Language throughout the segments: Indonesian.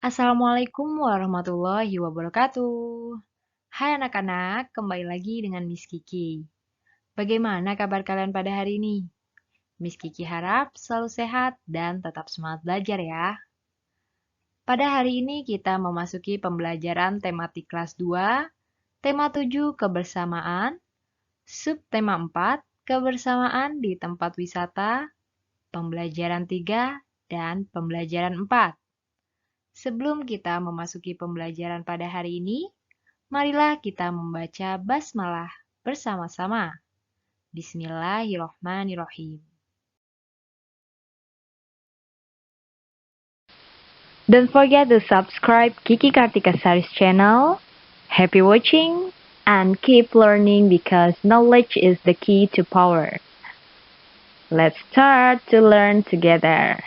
Assalamualaikum warahmatullahi wabarakatuh. Hai anak-anak, kembali lagi dengan Miss Kiki. Bagaimana kabar kalian pada hari ini? Miss Kiki harap selalu sehat dan tetap semangat belajar ya. Pada hari ini kita memasuki pembelajaran tematik kelas 2, tema 7 kebersamaan, subtema 4 kebersamaan di tempat wisata, pembelajaran 3, dan pembelajaran 4. Sebelum kita memasuki pembelajaran pada hari ini, marilah kita membaca basmalah bersama-sama. Bismillahirrohmanirrohim. Don't forget to subscribe Kiki Kartika Saris channel. Happy watching and keep learning because knowledge is the key to power. Let's start to learn together.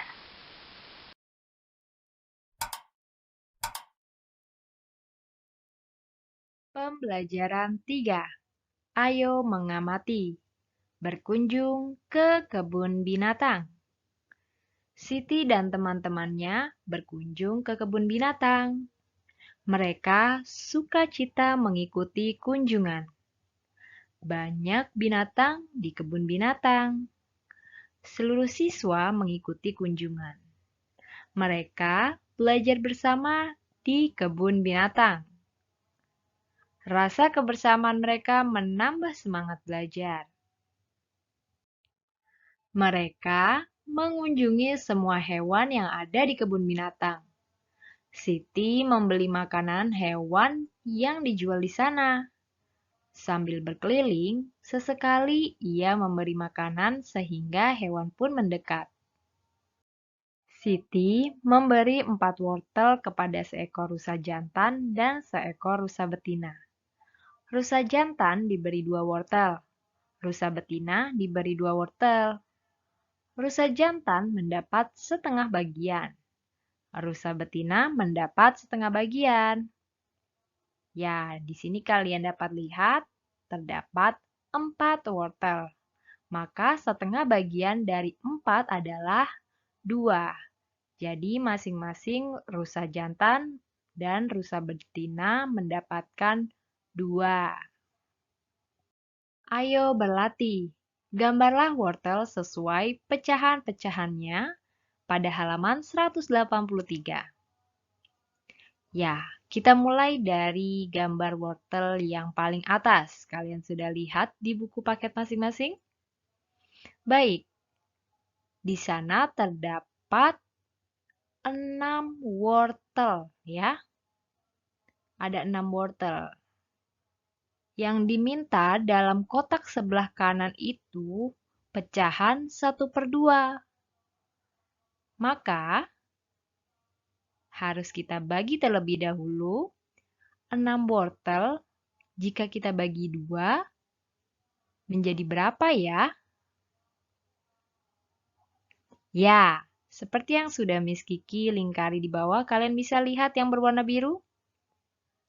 Pembelajaran 3. Ayo mengamati. Berkunjung ke kebun binatang. Siti dan teman-temannya berkunjung ke kebun binatang. Mereka sukacita mengikuti kunjungan. Banyak binatang di kebun binatang. Seluruh siswa mengikuti kunjungan. Mereka belajar bersama di kebun binatang. Rasa kebersamaan mereka menambah semangat belajar. Mereka mengunjungi semua hewan yang ada di kebun binatang. Siti membeli makanan hewan yang dijual di sana. Sambil berkeliling, sesekali ia memberi makanan sehingga hewan pun mendekat. Siti memberi 4 wortel kepada seekor rusa jantan dan seekor rusa betina. Rusa jantan diberi 2 wortel, rusa betina diberi 2 wortel. Rusa jantan mendapat setengah bagian. Rusa betina mendapat setengah bagian. Ya, di sini kalian dapat lihat terdapat 4 wortel. Maka setengah bagian dari 4 adalah 2. Jadi masing-masing rusa jantan dan rusa betina mendapatkan 2. Ayo berlatih. Gambarlah wortel sesuai pecahan-pecahannya pada halaman 183. Ya, kita mulai dari gambar wortel yang paling atas. Kalian sudah lihat di buku paket masing-masing? Baik, di sana terdapat 6 wortel ya. Ada 6 wortel. Yang diminta dalam kotak sebelah kanan itu pecahan 1/2. Maka harus kita bagi terlebih dahulu 6 wortel. Jika kita bagi 2 menjadi berapa ya? Ya, seperti yang sudah Miss Kiki lingkari di bawah, kalian bisa lihat yang berwarna biru?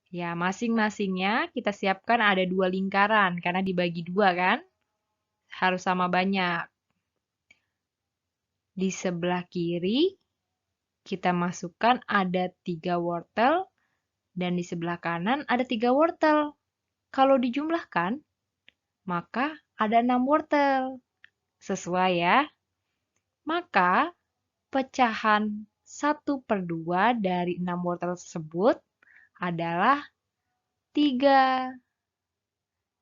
Ya, masing-masingnya kita siapkan ada 2 lingkaran, karena dibagi 2 kan? Harus sama banyak. Di sebelah kiri, kita masukkan ada 3 wortel, dan di sebelah kanan ada 3 wortel. Kalau dijumlahkan, maka ada 6 wortel. Sesuai ya? Maka, pecahan 1/2 dari 6 wortel tersebut adalah 3.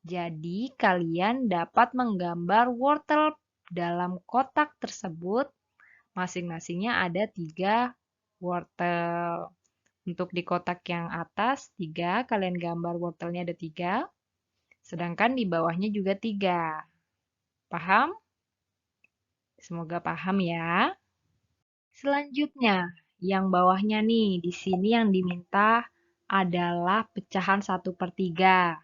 Jadi, kalian dapat menggambar wortel dalam kotak tersebut. Masing-masingnya ada 3 wortel. Untuk di kotak yang atas 3, kalian gambar wortelnya ada 3. Sedangkan di bawahnya juga 3. Paham? Semoga paham ya. Selanjutnya, yang bawahnya nih, di sini yang diminta adalah pecahan 1/3.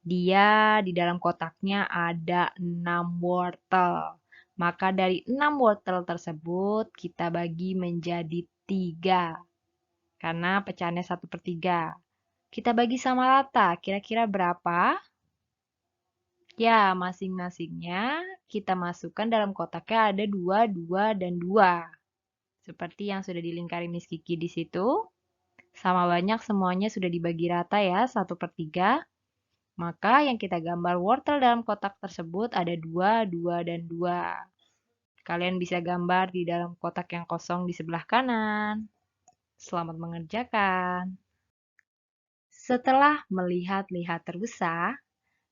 Dia di dalam kotaknya ada 6 wortel. Maka dari 6 wortel tersebut kita bagi menjadi 3. Karena pecahannya 1/3. Kita bagi sama rata, kira-kira berapa? Ya, masing-masingnya kita masukkan dalam kotaknya ada 2, 2, dan 2. Seperti yang sudah dilingkari Miss Kiki di situ, sama banyak semuanya sudah dibagi rata ya, 1/3. Maka yang kita gambar wortel dalam kotak tersebut ada 2, 2, dan 2. Kalian bisa gambar di dalam kotak yang kosong di sebelah kanan. Selamat mengerjakan. Setelah melihat-lihat terusa,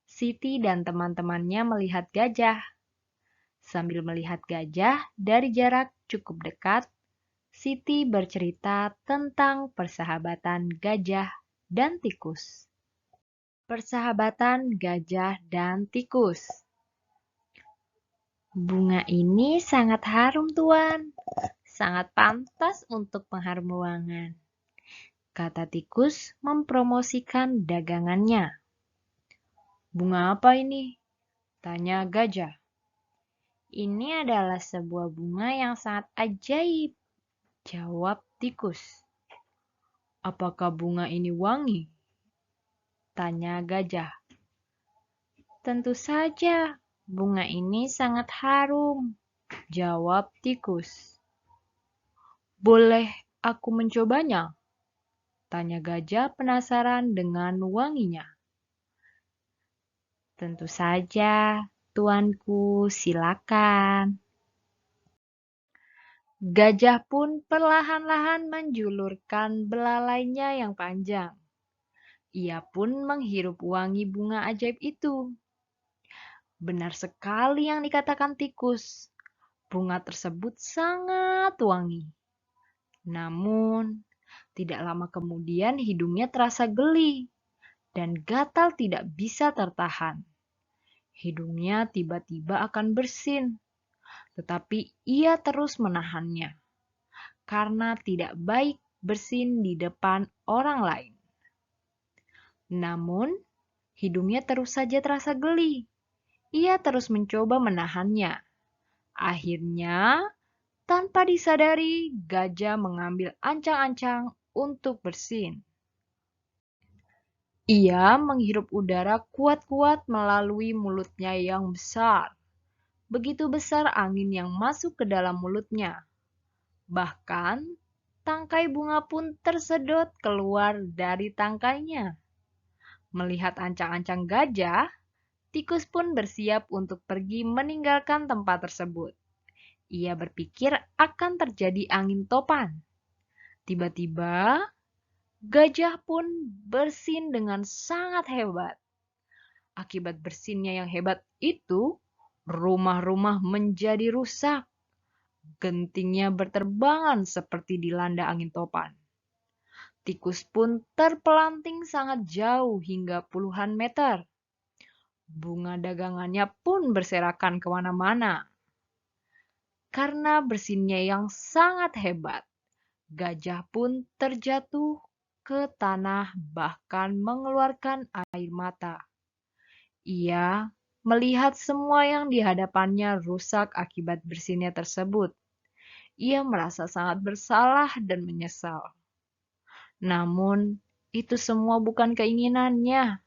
Siti dan teman-temannya melihat gajah. Sambil melihat gajah dari jarak cukup dekat, Siti bercerita tentang persahabatan gajah dan tikus. Persahabatan gajah dan tikus. Bunga ini sangat harum, Tuan. Sangat pantas untuk pengharum ruangan, kata tikus mempromosikan dagangannya. Bunga apa ini? Tanya gajah. Ini adalah sebuah bunga yang sangat ajaib, jawab tikus. Apakah bunga ini wangi? Tanya gajah. Tentu saja, bunga ini sangat harum, jawab tikus. Boleh aku mencobanya? Tanya gajah penasaran dengan wanginya. Tentu saja, tuanku, silakan. Gajah pun perlahan-lahan menjulurkan belalainya yang panjang. Ia pun menghirup wangi bunga ajaib itu. Benar sekali yang dikatakan tikus. Bunga tersebut sangat wangi. Namun, tidak lama kemudian hidungnya terasa geli dan gatal tidak bisa tertahan. Hidungnya tiba-tiba akan bersin, tetapi ia terus menahannya karena tidak baik bersin di depan orang lain. Namun, hidungnya terus saja terasa geli. Ia terus mencoba menahannya. Akhirnya, tanpa disadari, gajah mengambil ancang-ancang untuk bersin. Ia menghirup udara kuat-kuat melalui mulutnya yang besar. Begitu besar angin yang masuk ke dalam mulutnya. Bahkan, tangkai bunga pun tersedot keluar dari tangkainya. Melihat ancang-ancang gajah, tikus pun bersiap untuk pergi meninggalkan tempat tersebut. Ia berpikir akan terjadi angin topan. Tiba-tiba, gajah pun bersin dengan sangat hebat. Akibat bersinnya yang hebat itu, rumah-rumah menjadi rusak. Gentingnya berterbangan seperti dilanda angin topan. Tikus pun terpelanting sangat jauh hingga puluhan meter. Bunga dagangannya pun berserakan kemana-mana. Karena bersinnya yang sangat hebat, gajah pun terjatuh ke tanah bahkan mengeluarkan air mata. Ia melihat semua yang di hadapannya rusak akibat bersinnya tersebut. Ia merasa sangat bersalah dan menyesal. Namun, itu semua bukan keinginannya.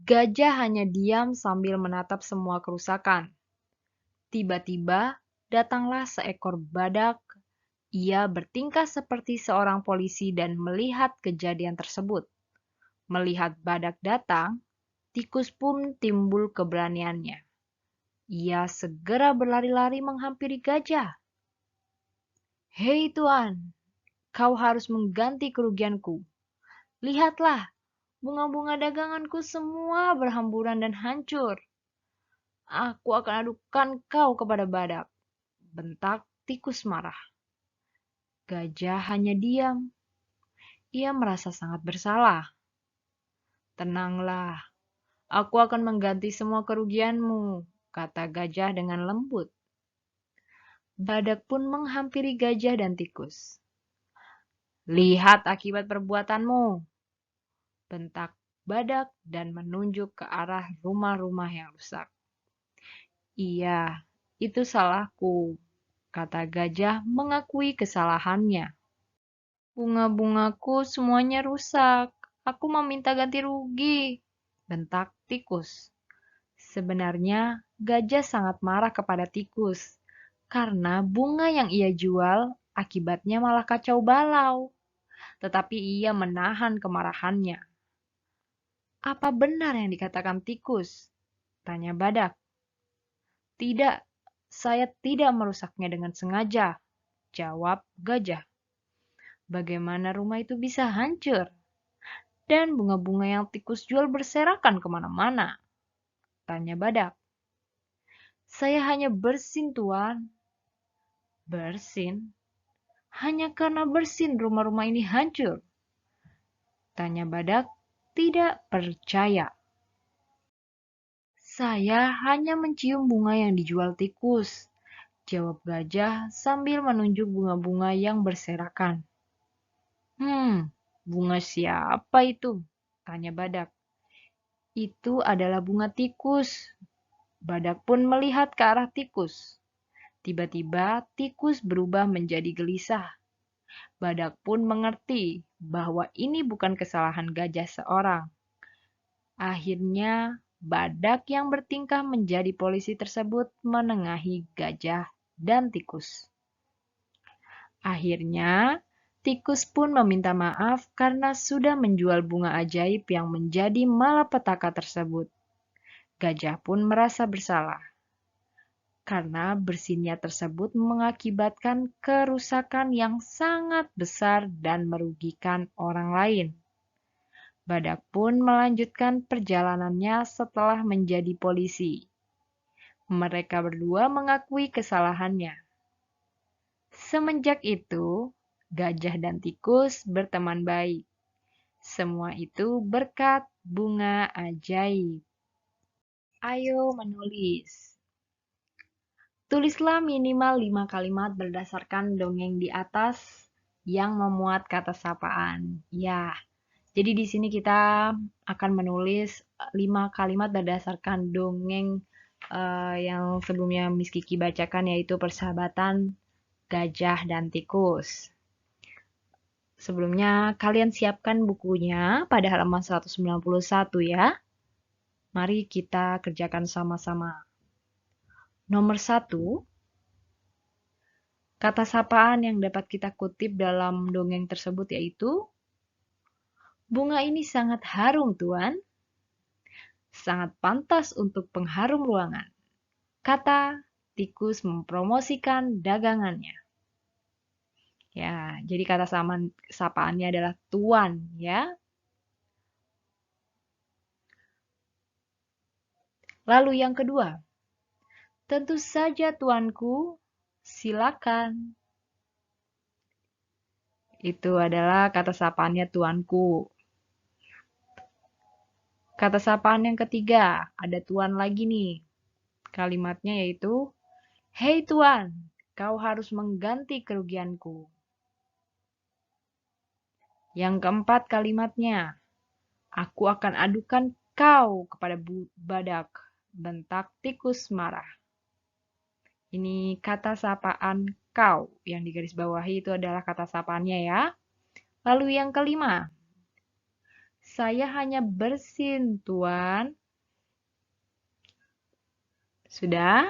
Gajah hanya diam sambil menatap semua kerusakan. Tiba-tiba, datanglah seekor badak. Ia bertingkah seperti seorang polisi dan melihat kejadian tersebut. Melihat badak datang, tikus pun timbul keberaniannya. Ia segera berlari-lari menghampiri gajah. Hei tuan, kau harus mengganti kerugianku. Lihatlah, bunga-bunga daganganku semua berhamburan dan hancur. Aku akan adukan kau kepada badak, bentak tikus marah. Gajah hanya diam. Ia merasa sangat bersalah. Tenanglah, aku akan mengganti semua kerugianmu, kata gajah dengan lembut. Badak pun menghampiri gajah dan tikus. Lihat akibat perbuatanmu, bentak badak dan menunjuk ke arah rumah-rumah yang rusak. Iya, itu salahku, kata gajah mengakui kesalahannya. Bunga-bungaku semuanya rusak. Aku meminta ganti rugi, bentak tikus. Sebenarnya, gajah sangat marah kepada tikus karena bunga yang ia jual akibatnya malah kacau balau. Tetapi ia menahan kemarahannya. "Apa benar yang dikatakan tikus?" tanya badak. "Tidak, saya tidak merusaknya dengan sengaja," jawab gajah. "Bagaimana rumah itu bisa hancur? Dan bunga-bunga yang tikus jual berserakan kemana-mana?" tanya badak. "Saya hanya bersin, Tuan." "Bersin? Hanya karena bersin rumah-rumah ini hancur?" tanya badak, tidak percaya. "Saya hanya mencium bunga yang dijual tikus," jawab gajah sambil menunjuk bunga-bunga yang berserakan. Bunga siapa itu?" tanya badak. "Itu adalah bunga tikus." Badak pun melihat ke arah tikus. Tiba-tiba tikus berubah menjadi gelisah. Badak pun mengerti bahwa ini bukan kesalahan gajah seorang. Akhirnya, badak yang bertingkah menjadi polisi tersebut menengahi gajah dan tikus. Akhirnya, tikus pun meminta maaf karena sudah menjual bunga ajaib yang menjadi malapetaka tersebut. Gajah pun merasa bersalah karena bersinnya tersebut mengakibatkan kerusakan yang sangat besar dan merugikan orang lain. Badak pun melanjutkan perjalanannya setelah menjadi polisi. Mereka berdua mengakui kesalahannya. Semenjak itu, gajah dan tikus berteman baik. Semua itu berkat bunga ajaib. Ayo menulis. Tulislah minimal 5 kalimat berdasarkan dongeng di atas yang memuat kata sapaan. Ya, jadi di sini kita akan menulis 5 kalimat berdasarkan dongeng yang sebelumnya Miss Kiki bacakan, yaitu Persahabatan Gajah dan Tikus. Sebelumnya, kalian siapkan bukunya pada halaman 191 ya. Mari kita kerjakan sama-sama. Nomor 1, kata sapaan yang dapat kita kutip dalam dongeng tersebut yaitu, "Bunga ini sangat harum, Tuan. Sangat pantas untuk pengharum ruangan," kata tikus mempromosikan dagangannya. Ya, jadi kata sapaannya adalah Tuan, ya. Lalu yang kedua, "Tentu saja, Tuanku. Silakan." Itu adalah kata sapaannya Tuanku. Kata sapaan yang ketiga, ada Tuan lagi nih. Kalimatnya yaitu, "Hei Tuan, kau harus mengganti kerugianku." Yang keempat kalimatnya, "Aku akan adukan kau kepada badak," bentak tikus marah. Ini kata sapaan kau yang digarisbawahi itu adalah kata sapaannya ya. Lalu yang kelima, "Saya hanya bersin, Tuan." Sudah?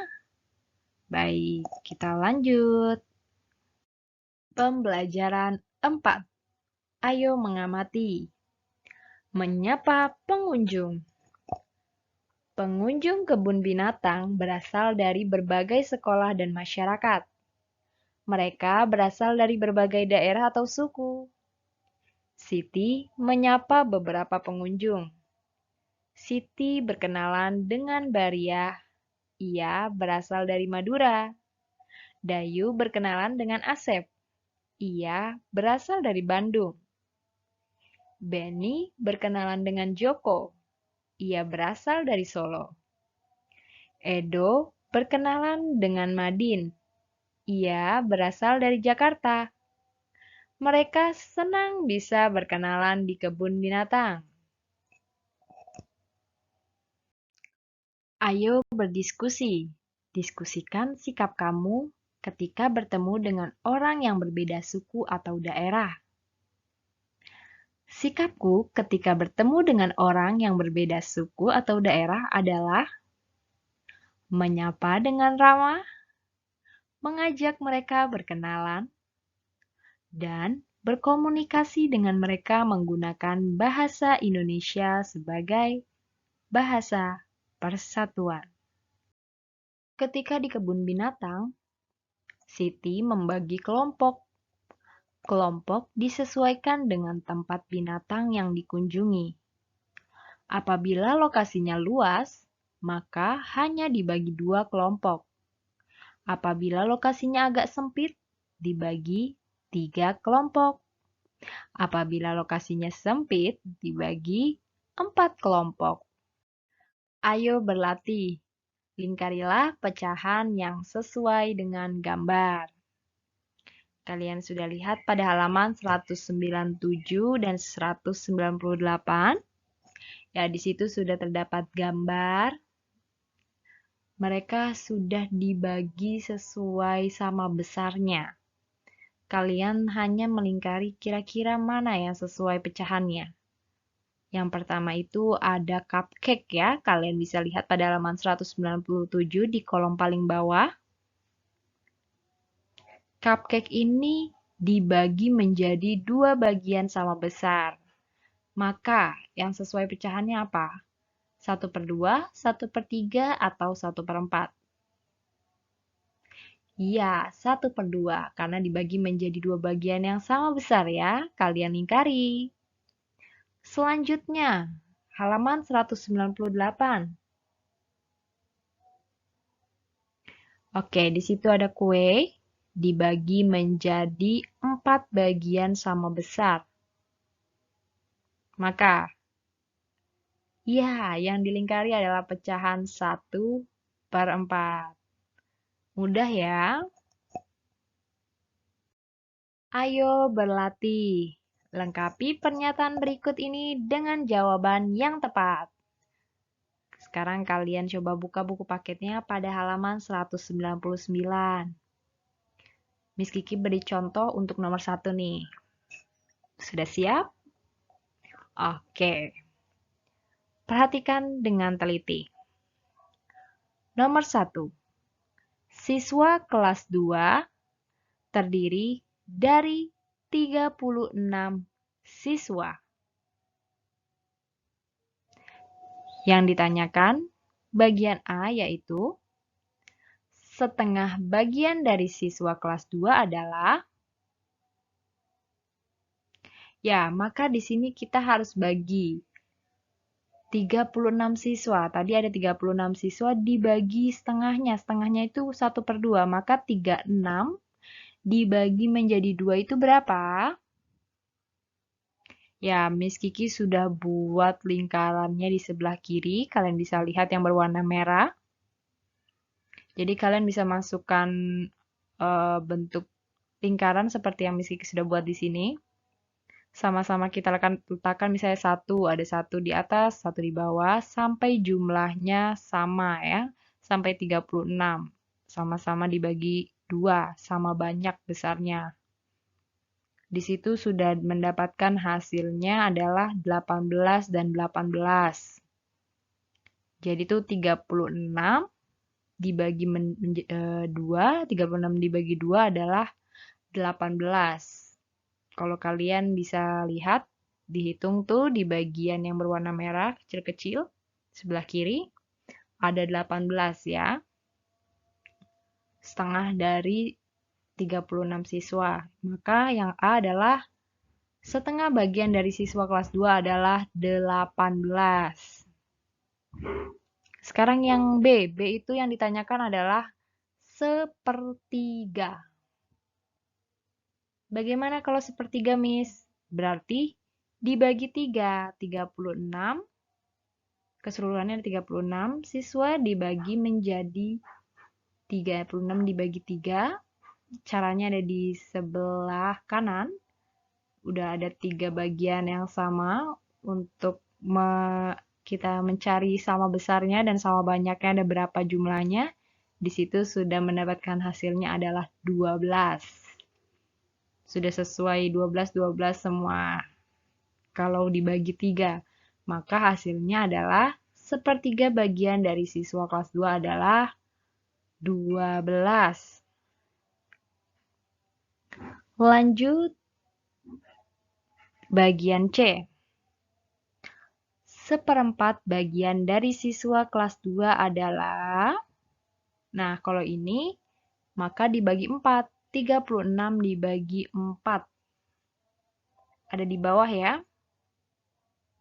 Baik, kita lanjut. Pembelajaran 4. Ayo mengamati. Menyapa pengunjung. Pengunjung kebun binatang berasal dari berbagai sekolah dan masyarakat. Mereka berasal dari berbagai daerah atau suku. Siti menyapa beberapa pengunjung. Siti berkenalan dengan Baria. Ia berasal dari Madura. Dayu berkenalan dengan Asep. Ia berasal dari Bandung. Benny berkenalan dengan Joko. Ia berasal dari Solo. Edo berkenalan dengan Madin. Ia berasal dari Jakarta. Mereka senang bisa berkenalan di kebun binatang. Ayo berdiskusi. Diskusikan sikap kamu ketika bertemu dengan orang yang berbeda suku atau daerah. Sikapku ketika bertemu dengan orang yang berbeda suku atau daerah adalah menyapa dengan ramah, mengajak mereka berkenalan, dan berkomunikasi dengan mereka menggunakan bahasa Indonesia sebagai bahasa persatuan. Ketika di kebun binatang, Siti membagi kelompok. Kelompok disesuaikan dengan tempat binatang yang dikunjungi. Apabila lokasinya luas, maka hanya dibagi 2 kelompok. Apabila lokasinya agak sempit, dibagi 3 kelompok. Apabila lokasinya sempit, dibagi 4 kelompok. Ayo berlatih. Lingkarilah pecahan yang sesuai dengan gambar. Kalian sudah lihat pada halaman 197 dan 198. Ya, di situ sudah terdapat gambar. Mereka sudah dibagi sesuai sama besarnya. Kalian hanya melingkari kira-kira mana yang sesuai pecahannya. Yang pertama itu ada cupcake ya. Kalian bisa lihat pada halaman 197 di kolom paling bawah. Cupcake ini dibagi menjadi 2 bagian sama besar. Maka yang sesuai pecahannya apa? 1/2, 1/3, atau 1/4? Iya, 1/2, karena dibagi menjadi 2 bagian yang sama besar ya. Kalian lingkari. Selanjutnya, halaman 198. Oke, di situ ada kue, dibagi menjadi 4 bagian sama besar. Maka, ya, yang dilingkari adalah pecahan 1/4. Mudah ya? Ayo berlatih. Lengkapi pernyataan berikut ini dengan jawaban yang tepat. Sekarang kalian coba buka buku paketnya pada halaman 199. Miss Kiki beri contoh untuk nomor 1 nih. Sudah siap? Oke. Perhatikan dengan teliti. Nomor 1. Siswa kelas 2 terdiri dari 36 siswa. Yang ditanyakan bagian A yaitu setengah bagian dari siswa kelas 2 adalah, ya, maka di sini kita harus bagi 36 siswa. Tadi ada 36 siswa dibagi setengahnya. Setengahnya itu 1/2, maka 36 dibagi menjadi 2 itu berapa? Ya, Miss Kiki sudah buat lingkarannya di sebelah kiri. Kalian bisa lihat yang berwarna merah. Jadi kalian bisa masukkan bentuk lingkaran seperti yang Miss Kiki sudah buat di sini. Sama-sama kita akan letakkan misalnya 1, ada 1 di atas, 1 di bawah, sampai jumlahnya sama ya, sampai 36. Sama-sama dibagi 2, sama banyak besarnya. Di situ sudah mendapatkan hasilnya adalah 18 dan 18. Jadi itu 36 dibagi 2, 36 dibagi 2 adalah 18. Kalau kalian bisa lihat, dihitung tuh di bagian yang berwarna merah kecil-kecil, sebelah kiri, ada 18 ya. Setengah dari 36 siswa. Maka yang A adalah setengah bagian dari siswa kelas 2 adalah 18. Sekarang yang B. B itu yang ditanyakan adalah sepertiga. Bagaimana kalau sepertiga, Miss? Berarti dibagi 3. 36. Keseluruhannya ada 36. Siswa dibagi menjadi 36 dibagi 3. Caranya ada di sebelah kanan. Udah ada 3 bagian yang sama untuk kita mencari sama besarnya dan sama banyaknya ada berapa jumlahnya. Di situ sudah mendapatkan hasilnya adalah 12. Sudah sesuai 12, 12 semua. Kalau dibagi 3, maka hasilnya adalah sepertiga bagian dari siswa kelas 2 adalah 12. Lanjut, bagian C. Seperempat bagian dari siswa kelas 2 adalah... Nah, kalau ini, maka dibagi 4. 36 dibagi 4. Ada di bawah ya.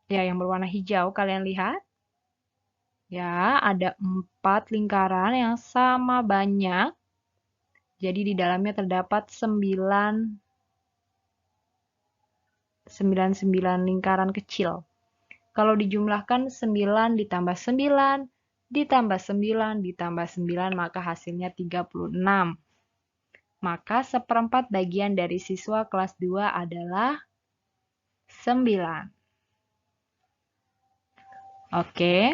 Ya, yang berwarna hijau, kalian lihat. Ya, ada 4 lingkaran yang sama banyak. Jadi di dalamnya terdapat 9 lingkaran kecil. Kalau dijumlahkan 9 ditambah 9, ditambah 9, ditambah 9, maka hasilnya 36. Maka seperempat bagian dari siswa kelas 2 adalah 9. Oke.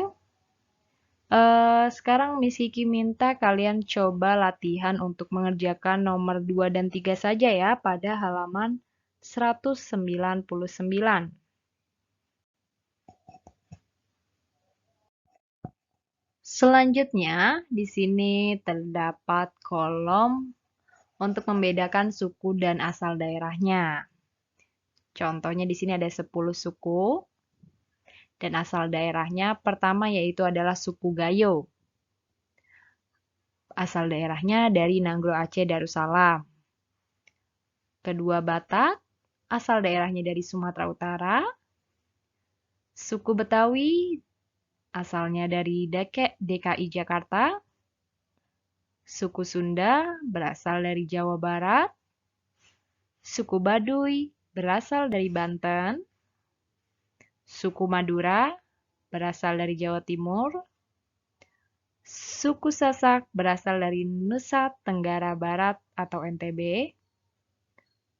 Sekarang Miss Kiki minta kalian coba latihan untuk mengerjakan nomor 2 dan 3 saja ya pada halaman 199. Selanjutnya, di sini terdapat kolom untuk membedakan suku dan asal daerahnya. Contohnya di sini ada 10 suku dan asal daerahnya pertama yaitu adalah suku Gayo. Asal daerahnya dari Nanggro Aceh Darussalam. Kedua Batak, asal daerahnya dari Sumatera Utara. Suku Betawi, asalnya dari DKI Jakarta. Suku Sunda berasal dari Jawa Barat. Suku Baduy berasal dari Banten. Suku Madura berasal dari Jawa Timur. Suku Sasak berasal dari Nusa Tenggara Barat atau NTB.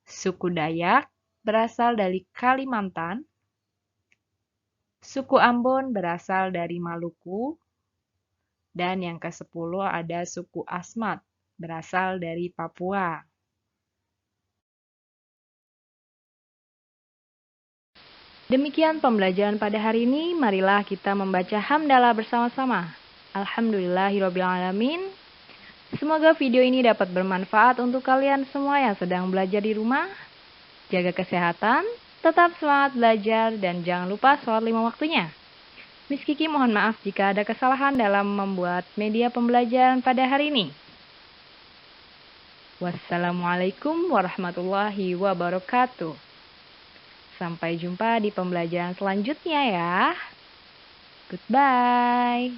Suku Dayak berasal dari Kalimantan. Suku Ambon berasal dari Maluku. Dan yang ke-10 ada suku Asmat berasal dari Papua. Demikian pembelajaran pada hari ini, marilah kita membaca hamdalah bersama-sama. Alhamdulillahirrabbilalamin. Semoga video ini dapat bermanfaat untuk kalian semua yang sedang belajar di rumah. Jaga kesehatan, tetap semangat belajar, dan jangan lupa sholat 5 waktunya. Miss Kiki mohon maaf jika ada kesalahan dalam membuat media pembelajaran pada hari ini. Wassalamualaikum warahmatullahi wabarakatuh. Sampai jumpa di pembelajaran selanjutnya ya. Goodbye.